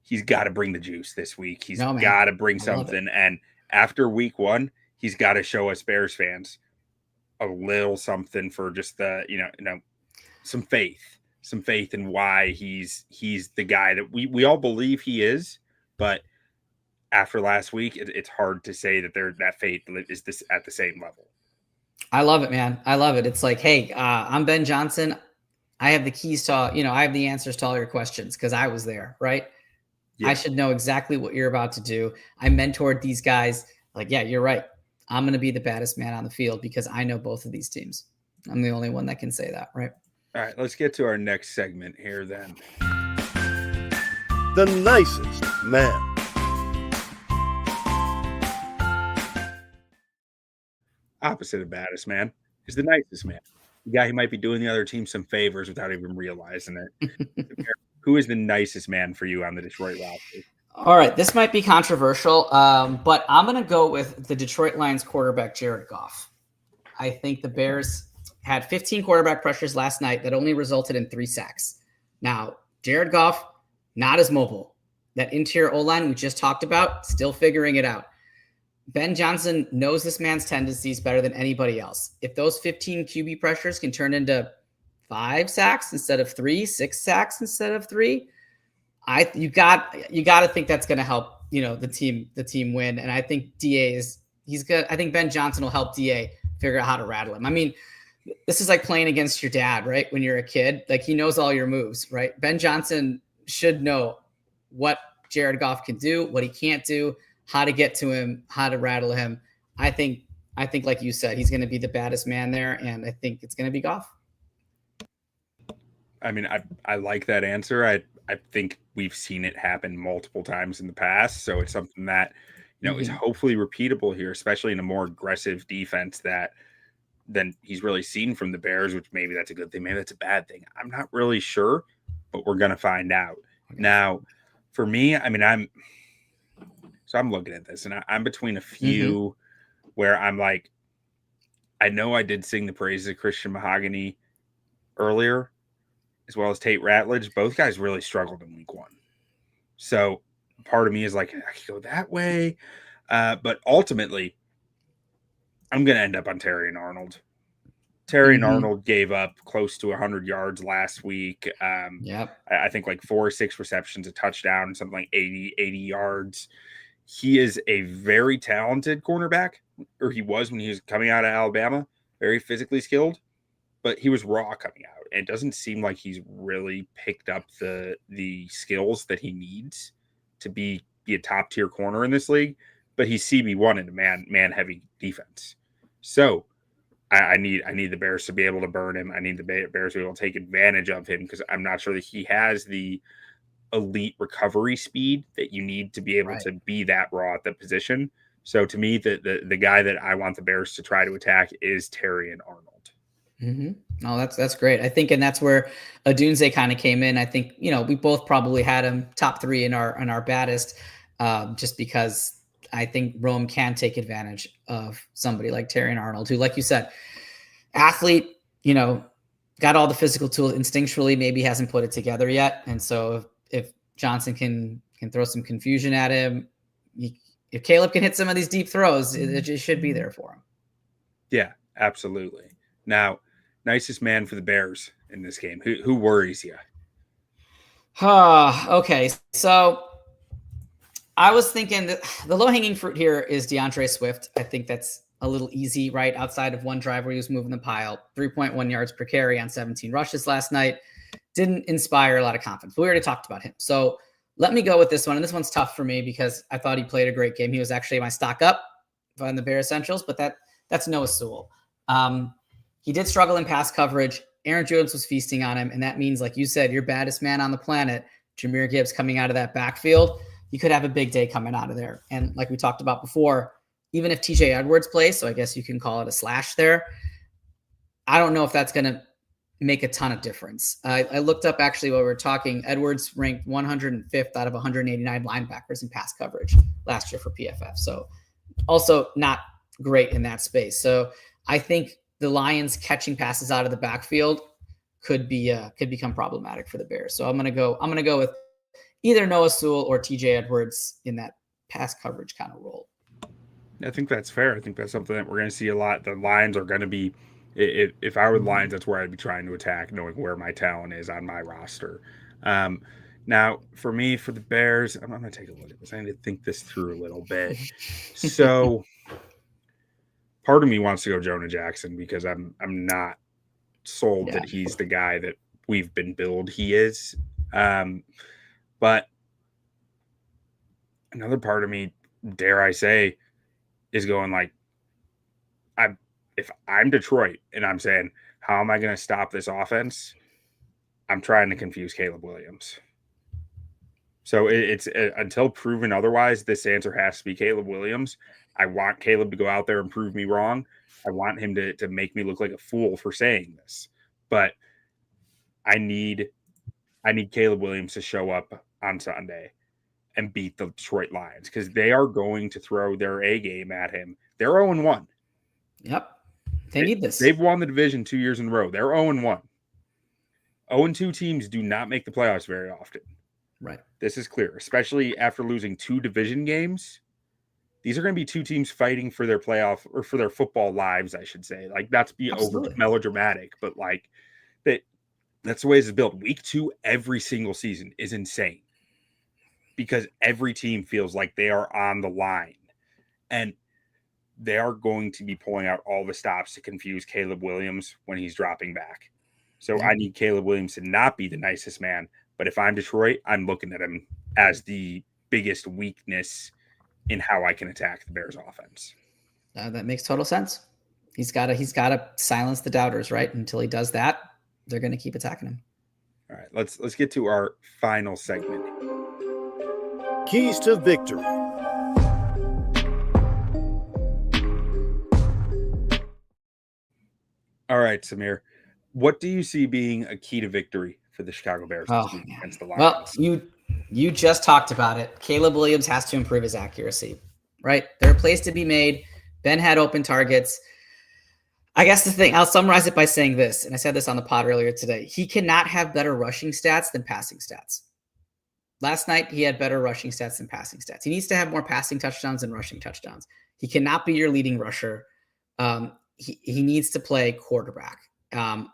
B: he's got to bring the juice this week. He's got to bring something. And after week 1, he's got to show us Bears fans a little something for just the, some faith in why he's the guy that we all believe he is. But after last week, it's hard to say that that faith is this at the same level.
C: I love it, man. I love it. It's like, hey, I'm Ben Johnson. I have the keys to, I have the answers to all your questions because I was there, right? Yeah. I should know exactly what you're about to do. I mentored these guys. Like, yeah, you're right. I'm going to be the baddest man on the field because I know both of these teams. I'm the only one that can say that, right?
B: All right, let's get to our next segment here then.
A: The nicest man.
B: Opposite of baddest man is the nicest man. The guy who might be doing the other team some favors without even realizing it. Who is the nicest man for you on the Detroit roster?
C: All right, this might be controversial, but I'm going to go with the Detroit Lions quarterback, Jared Goff. I think the Bears had 15 quarterback pressures last night that only resulted in 3 sacks. Now, Jared Goff, not as mobile. That interior O-line we just talked about, still figuring it out. Ben Johnson knows this man's tendencies better than anybody else. If those 15 QB pressures can turn into 5 sacks instead of 3, 6 sacks instead of 3, you got to think that's going to help, the team win. And I think I think Ben Johnson will help DA figure out how to rattle him. I mean, this is like playing against your dad, right? When you're a kid, like he knows all your moves, right? Ben Johnson should know what Jared Goff can do, what he can't do, how to get to him, how to rattle him. I think like you said, he's going to be the baddest man there. And I think it's going to be Goff.
B: I mean, I like that answer. I think we've seen it happen multiple times in the past. So it's something that, is hopefully repeatable here, especially in a more aggressive defense than he's really seen from the Bears, which maybe that's a good thing. Maybe that's a bad thing. I'm not really sure, but we're going to find out. Okay. Now, for me, I mean, I'm looking at this and I'm between a few where I'm like, I know I did sing the praises of Christian Mahogany earlier, as well as Tate Ratledge. Both guys really struggled in week 1. So part of me is like, I could go that way. But ultimately, I'm going to end up on Terry and Arnold. Terry and Arnold gave up close to 100 yards last week.
C: Yep.
B: I think like 4 or 6 receptions, a touchdown, something like 80 yards. He is a very talented cornerback, or he was when he was coming out of Alabama, very physically skilled, but he was raw coming out. And it doesn't seem like he's really picked up the skills that he needs to be a top tier corner in this league. But he's CB1 in a man heavy defense. So I need the Bears to be able to burn him. I need the Bears to be able to take advantage of him because I'm not sure that he has the elite recovery speed that you need to be able to be that raw at the position. So to me, the guy that I want the Bears to try to attack is Terry and Arnold.
C: Mm-hmm. Oh, that's great. I think, and that's where Odunze kind of came in. I think, we both probably had him top 3 in our baddest, just because I think Rome can take advantage of somebody like Terry and Arnold, who, like you said, athlete, got all the physical tools instinctually, maybe hasn't put it together yet. And so if Johnson can throw some confusion at him, if Caleb can hit some of these deep throws, it should be there for him.
B: Yeah, absolutely. Now, nicest man for the Bears in this game. Who worries you?
C: Okay, so I was thinking that the low-hanging fruit here is DeAndre Swift. I think that's a little easy, right? Outside of one drive where he was moving the pile, 3.1 yards per carry on 17 rushes last night. Didn't inspire a lot of confidence. But we already talked about him. So let me go with this one. And this one's tough for me because I thought he played a great game. He was actually my stock up on the Bear Essentials, but that's Noah Sewell. He did struggle in pass coverage. Aaron Jones was feasting on him. And that means, like you said, your baddest man on the planet, Jahmyr Gibbs, coming out of that backfield. You could have a big day coming out of there. And like we talked about before, even if TJ Edwards plays, so I guess you can call it a slash there, I don't know if that's going to make a ton of difference. I looked up actually while we were talking. Edwards ranked 105th out of 189 linebackers in pass coverage last year for PFF. So also not great in that space. So I think the Lions catching passes out of the backfield could become problematic for the Bears. So I'm going to go with either Noah Sewell or TJ Edwards in that pass coverage kind of role.
B: I think that's fair. I think that's something that we're going to see a lot. The Lions are going to be, if I were the Lions, that's where I'd be trying to attack, knowing where my talent is on my roster. Now, for me, for the Bears, I'm going to take a look at this. I need to think this through a little bit. So part of me wants to go Jonah Jackson because I'm not sold that he's the guy that we've been billed he is. But another part of me, dare I say, is going like, if I'm Detroit and I'm saying, how am I going to stop this offense? I'm trying to confuse Caleb Williams. So it's until proven otherwise, this answer has to be Caleb Williams. I want Caleb to go out there and prove me wrong. I want him to make me look like a fool for saying this. But I need Caleb Williams to show up on Sunday and beat the Detroit Lions because they are going to throw their A game at him. They're 0-1.
C: Yep. They need this.
B: They've won the division 2 years in a row. They're 0-1. 0-2 teams do not make the playoffs very often.
C: Right.
B: This is clear, especially after losing 2 division games. These are going to be 2 teams fighting for their playoff or for their football lives, I should say. Like, not to be over melodramatic, but like that's the way this is built. Week 2 every single season is insane because every team feels like they are on the line. And they are going to be pulling out all the stops to confuse Caleb Williams when he's dropping back. So I need Caleb Williams to not be the nicest man. But if I'm Detroit, I'm looking at him as the biggest weakness in how I can attack the Bears offense.
C: That makes total sense. He's got to silence the doubters, right? Until he does that, they're going to keep attacking him.
B: All right, let's get to our final segment.
A: Keys to victory.
B: All right, Samir, what do you see being a key to victory for the Chicago Bears against the Lions?
C: Well, you just talked about it. Caleb Williams has to improve his accuracy, right? There are plays to be made. Ben had open targets. I guess the thing, I'll summarize it by saying this, and I said this on the pod earlier today. He cannot have better rushing stats than passing stats. last night he had better rushing stats than passing stats. He needs to have more passing touchdowns than rushing touchdowns. He cannot be your leading rusher. He needs to play quarterback. I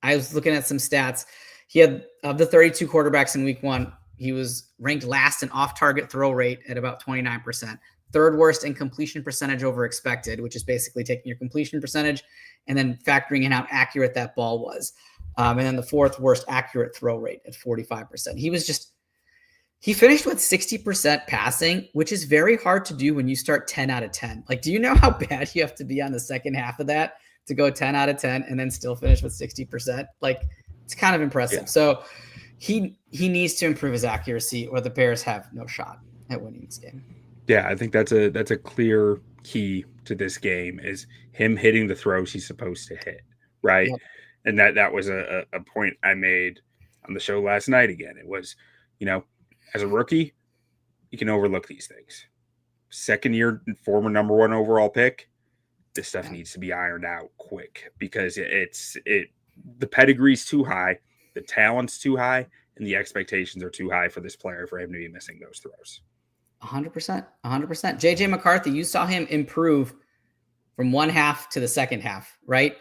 C: was looking at some stats. He had, of the 32 quarterbacks in week 1, he was ranked last in off-target throw rate at about 29%. Third worst in completion percentage over expected, which is basically taking your completion percentage and then factoring in how accurate that ball was. And then the fourth worst accurate throw rate at 45%. He finished with 60% passing, which is very hard to do when you start 10 out of 10. Like, do you know how bad you have to be on the second half of that to go 10 out of 10 and then still finish with 60%? Like, it's kind of impressive.
B: Yeah.
C: So he needs to improve his accuracy or the Bears have no shot at winning this game.
B: Yeah, I think that's a clear key to this game is him hitting the throws he's supposed to hit, right?
C: Yep.
B: And that was a point I made on the show last night again. It was, as a rookie, you can overlook these things. Second year, former number 1 overall pick, this stuff needs to be ironed out quick because the pedigree's too high, the talent's too high, and the expectations are too high for this player for him to be missing those throws.
C: 100%. JJ McCarthy, you saw him improve from one half to the second half, right?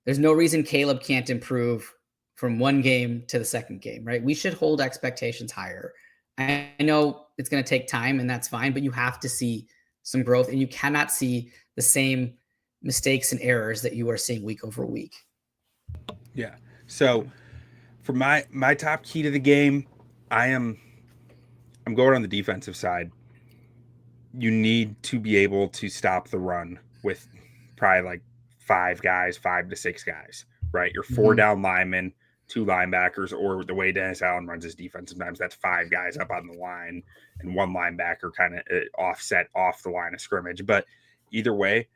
C: There's no reason Caleb can't improve from one game to the second game, right? We should hold expectations higher. I know it's going to take time and that's fine, but you have to see some growth and you cannot see the same mistakes and errors that you are seeing week over week.
B: Yeah. So for my top key to the game, I'm going on the defensive side. You need to be able to stop the run with probably like 5 to 6 guys, right? Your 4 down linemen, 2 linebackers, or the way Dennis Allen runs his defense, sometimes that's 5 guys up on the line and 1 linebacker kind of offset off the line of scrimmage. But either way,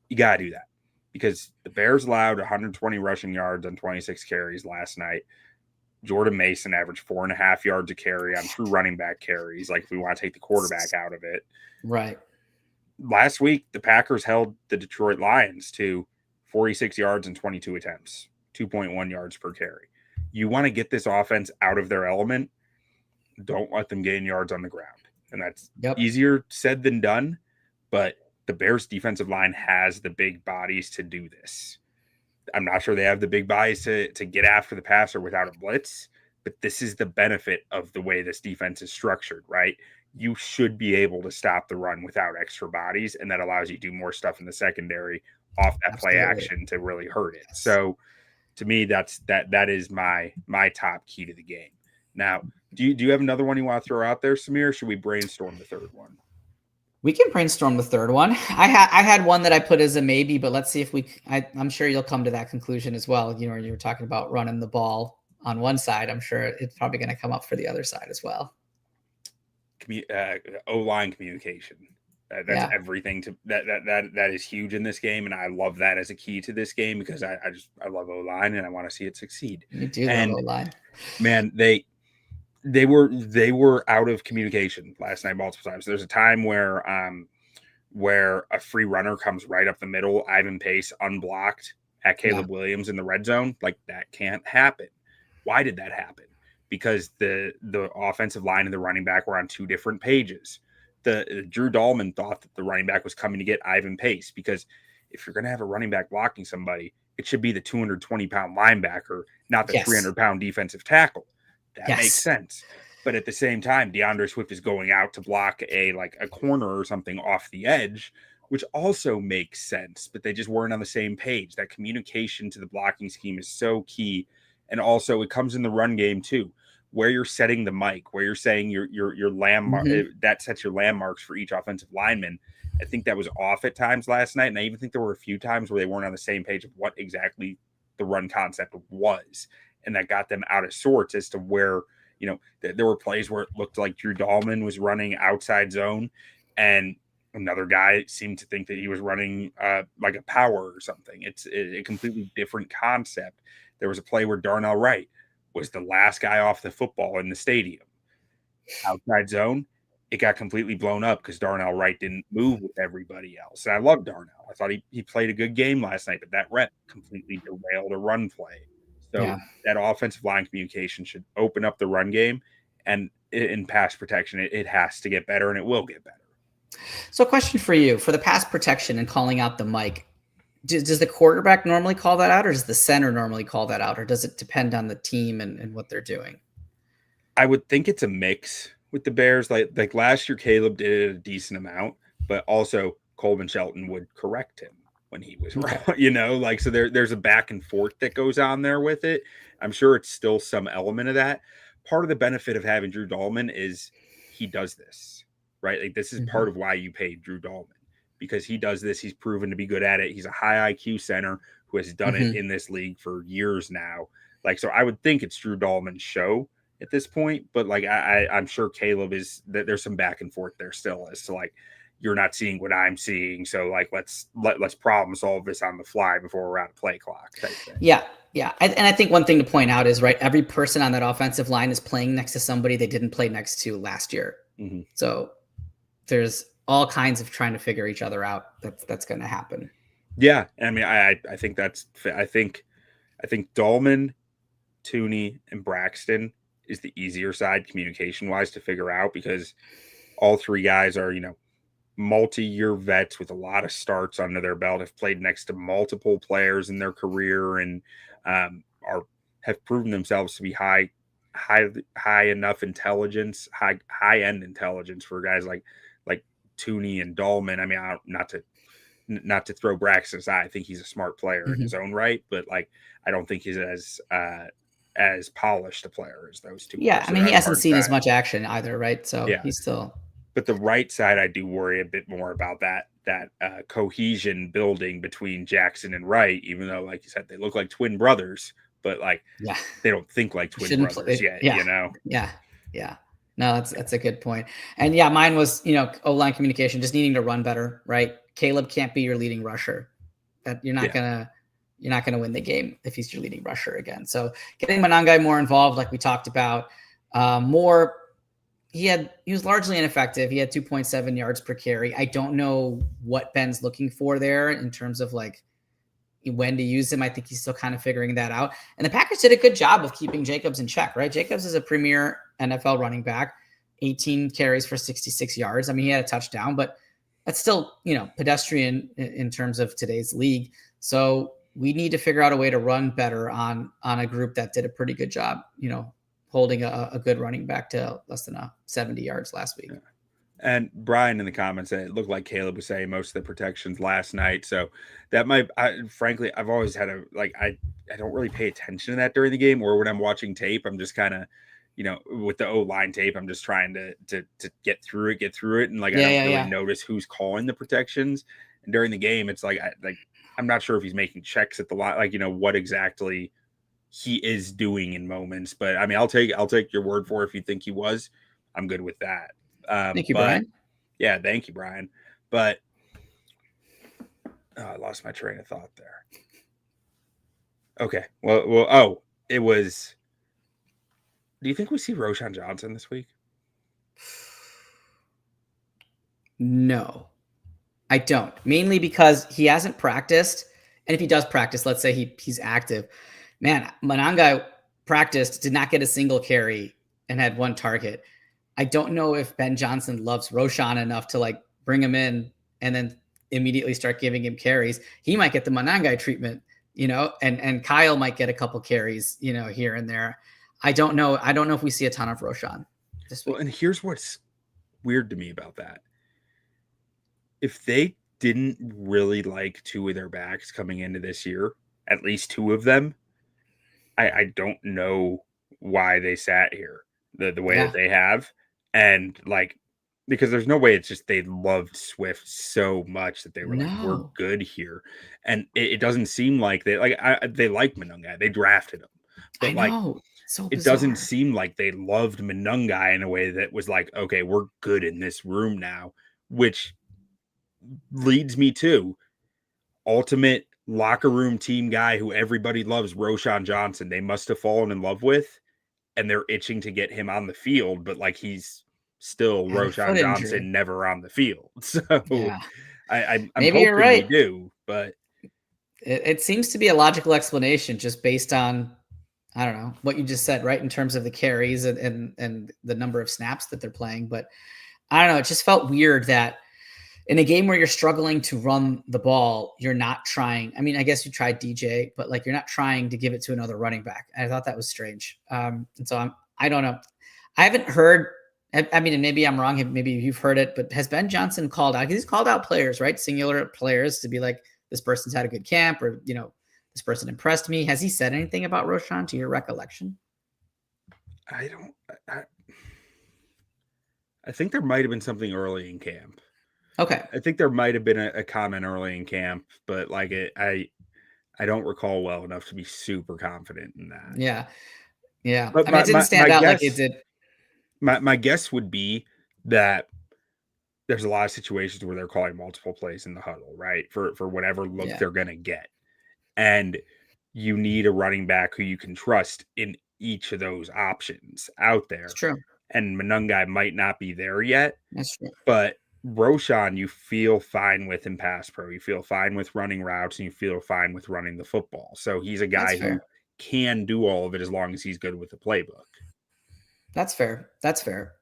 B: you got to do that because the Bears allowed 120 rushing yards on 26 carries last night. Jordan Mason averaged 4.5 yards a carry on true running back carries. Like if we want to take the quarterback out of it.
C: Right.
B: Last week, the Packers held the Detroit Lions to 46 yards and 22 attempts, 2.1 yards per carry. You want to get this offense out of their element. Don't let them gain yards on the ground. And that's easier said than done. But the Bears defensive line has the big bodies to do this. I'm not sure they have the big bodies to get after the passer without a blitz, but this is the benefit of the way this defense is structured, right? You should be able to stop the run without extra bodies, and that allows you to do more stuff in the secondary off that play action to really hurt it. So to me, that is my top key to the game. Now, do you have another one you want to throw out there, Samir? Or should we brainstorm the third one?
C: We can brainstorm the third one. I had one that I put as a maybe, but let's see if I'm sure you'll come to that conclusion as well. You were talking about running the ball on one side. I'm sure it's probably going to come up for the other side as well.
B: O-line communication. That's everything that is huge in this game. And I love that as a key to this game because I love O-line and I want to see it succeed.
C: You do love O-line.
B: Man, they were out of communication last night multiple times. There's a time where a free runner comes right up the middle, Ivan Pace unblocked at Caleb Williams in the red zone. Like that can't happen. Why did that happen? Because the offensive line and the running back were on 2 different pages. The Drew Dahlman thought that the running back was coming to get Ivan Pace because if you're going to have a running back blocking somebody, it should be the 220-pound linebacker, not the 300-pound defensive tackle. That makes sense. But at the same time, DeAndre Swift is going out to block a corner or something off the edge, which also makes sense. But they just weren't on the same page. That communication to the blocking scheme is so key. And also it comes in the run game too, where you're setting the mic, where you're saying your landmark, that sets your landmarks for each offensive lineman. I think that was off at times last night. And I even think there were a few times where they weren't on the same page of what exactly the run concept was. And that got them out of sorts as to where, there were plays where it looked like Drew Dahlman was running outside zone and another guy seemed to think that he was running like a power or something. It's a completely different concept. There was a play where Darnell Wright was the last guy off the football in the stadium. Outside zone, it got completely blown up because Darnell Wright didn't move with everybody else. And I love Darnell. I thought he played a good game last night, but that rep completely derailed a run play. So that offensive line communication should open up the run game. And in pass protection. It has to get better, and it will get better.
C: So, question for you: for the pass protection and calling out the mic, does the quarterback normally call that out, or does the center normally call that out, or does it depend on the team and what they're doing?
B: I would think it's a mix with the Bears. Like last year, Caleb did it a decent amount, but also Coleman Shelton would correct him when he was wrong. So there's a back and forth that goes on there with it. I'm sure it's still some element of that. Part of the benefit of having Drew Dahlman is he does this, right? Like this is part of why you paid Drew Dahlman, because he does this. He's proven to be good at it. He's a high IQ center who has done it in this league for years now. Like, so I would think it's Drew Dahlman's show at this point, but like I'm sure Caleb is that there's some back and forth there still as to like, you're not seeing what I'm seeing, so like let's problem solve this on the fly before we're out of play clock type thing.
C: Yeah. And I think one thing to point out is, right, every person on that offensive line is playing next to somebody they didn't play next to last year. So there's all kinds of trying to figure each other out. That's going to happen.
B: Yeah, I mean, I think I think Dahlman, Tooney, and Braxton is the easier side communication wise to figure out, because all three guys are, multi-year vets with a lot of starts under their belt, have played next to multiple players in their career, and have proven themselves to be high enough intelligence, high end intelligence for guys like Tooney and Dahlman. I mean, not to throw Braxton aside, I think he's a smart player in his own right, but like I don't think he's as polished a player as those two.
C: Yeah, I mean, he hasn't seen as much action either, right? So
B: yeah.
C: He's still.
B: But the right side, I do worry a bit more about that cohesion building between Jackson and Wright, even though, like you said, they look like twin brothers, but like they don't think like twin brothers yet,
C: Yeah. No, that's a good point. And yeah, mine was, O-line communication, just needing to run better, right? Caleb can't be your leading rusher. That you're not gonna win the game if he's your leading rusher again. So getting Monangai more involved, like we talked about, he was largely ineffective. He had 2.7 yards per carry. I don't know what Ben's looking for there in terms of like when to use him. I think he's still kind of figuring that out. And the Packers did a good job of keeping Jacobs in check, right? Jacobs is a premier NFL running back, 18 carries for 66 yards. I mean, he had a touchdown, but that's still, pedestrian in terms of today's league. So we need to figure out a way to run better on a group that did a pretty good job, holding a good running back to less than 70 yards last week.
B: Yeah. And Brian in the comments said it looked like Caleb was saying most of the protections last night. So that frankly, I've always had I don't really pay attention to that during the game, or when I'm watching tape, I'm just kind of, with the O-line tape, I'm just trying to get through it. And I don't really notice who's calling the protections. And during the game, it's I'm not sure if he's making checks at the line, what exactly he is doing in moments, but I mean, I'll take your word for it. If you think he was, I'm good with that.
C: Thank you, Brian.
B: Yeah, thank you, Brian. But I lost my train of thought there. Okay. Well, it was. Do you think we see Roschon Johnson this week?
C: No, I don't. Mainly because he hasn't practiced, and if he does practice, let's say he's active. Man, Monangai practiced, did not get a single carry, and had one target. I don't know if Ben Johnson loves Roschon enough to bring him in and then immediately start giving him carries. He might get the Monangai treatment, and Kyle might get a couple carries, here and there. I don't know. I don't know if we see a ton of Roschon this week.
B: Well, and here's what's weird to me about that. If they didn't really like two of their backs coming into this year, at least two of them, I don't know why they sat here the way that they have. And because there's no way it's just they loved Swift so much that they were we're good here. And it doesn't seem like they like Monangai. They drafted him. But
C: I know. So
B: it doesn't seem like they loved Monangai in a way that was okay, we're good in this room now, which leads me to ultimate locker room team guy who everybody loves, Roschon Johnson. They must have fallen in love with, and they're itching to get him on the field, but he's still Roschon Johnson, never on the field. So I'm maybe you're right. We do, but
C: it seems to be a logical explanation just based on I don't know what you just said, right? In terms of the carries and the number of snaps that they're playing. But I don't know. It just felt weird that in a game where you're struggling to run the ball, you're not trying. I mean, I guess you tried DJ, but like you're not trying to give it to another running back. I thought that was strange. And so I don't know. I haven't heard. I mean, and maybe I'm wrong. Maybe you've heard it, but has Ben Johnson called out? He's called out players, right? Singular players to be like, this person's had a good camp, or this person impressed me. Has he said anything about Roschon to your recollection?
B: I think there might have been something early in camp.
C: Okay.
B: I think there might have been a comment early in camp, but like I don't recall well enough to be super confident in that.
C: Yeah. Yeah.
B: But
C: I mean, it didn't stand out like it did.
B: My guess would be that there's a lot of situations where they're calling multiple plays in the huddle, right? For whatever look they're going to get. And you need a running back who you can trust in each of those options out there.
C: That's true.
B: And Monangai might not be there yet.
C: That's true.
B: But Roschon, you feel fine with in pass pro. You feel fine with running routes, and you feel fine with running the football. So he's a guy who can do all of it as long as he's good with the playbook.
C: That's fair. That's fair.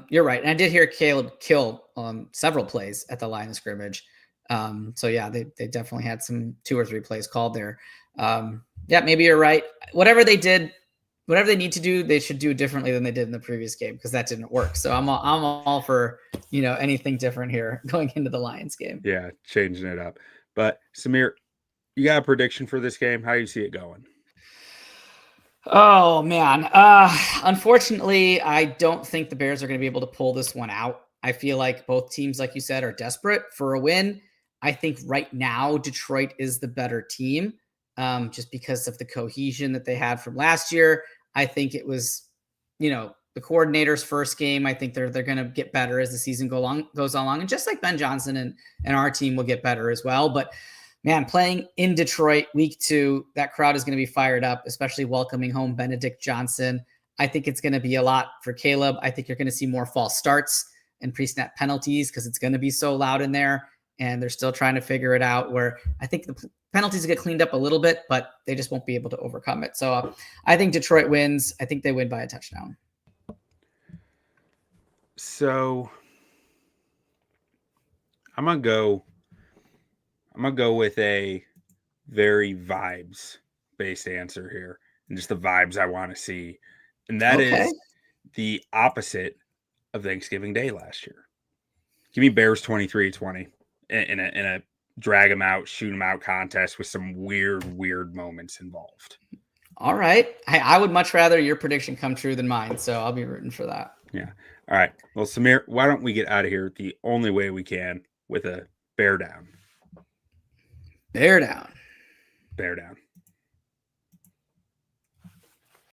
C: You're right. And I did hear Caleb kill several plays at the line of scrimmage. So yeah, they definitely had some 2 or 3 plays called there. Yeah, maybe you're right. Whatever they need to do, they should do differently than they did in the previous game, because that didn't work. So I'm all for, anything different here going into the Lions game.
B: Yeah, changing it up. But Samir, you got a prediction for this game? How do you see it going?
C: Oh man. Unfortunately, I don't think the Bears are going to be able to pull this one out. I feel like both teams, like you said, are desperate for a win. I think right now Detroit is the better team, just because of the cohesion that they had from last year. I think it was, the coordinator's first game. I think they're going to get better as the season goes along. And just like Ben Johnson and our team will get better as well. But man, playing in Detroit week 2, that crowd is going to be fired up, especially welcoming home Benedict Johnson. I think it's going to be a lot for Caleb. I think you're going to see more false starts and pre-snap penalties because it's going to be so loud in there, and they're still trying to figure it out, where I think the penalties get cleaned up a little bit, but they just won't be able to overcome it. So I think Detroit wins. I think they win by a touchdown.
B: So I'm going to go with a very vibes-based answer here, and just the vibes I want to see. And that is the opposite of Thanksgiving Day last year. Give me Bears 23-20 in a drag them out, shoot them out contest with some weird moments involved.
C: All right. I would much rather your prediction come true than mine, so I'll be rooting for that.
B: Yeah. All right. Well, Samir, why don't we get out of here the only way we can with a bear down?
C: Bear down.
B: Bear down.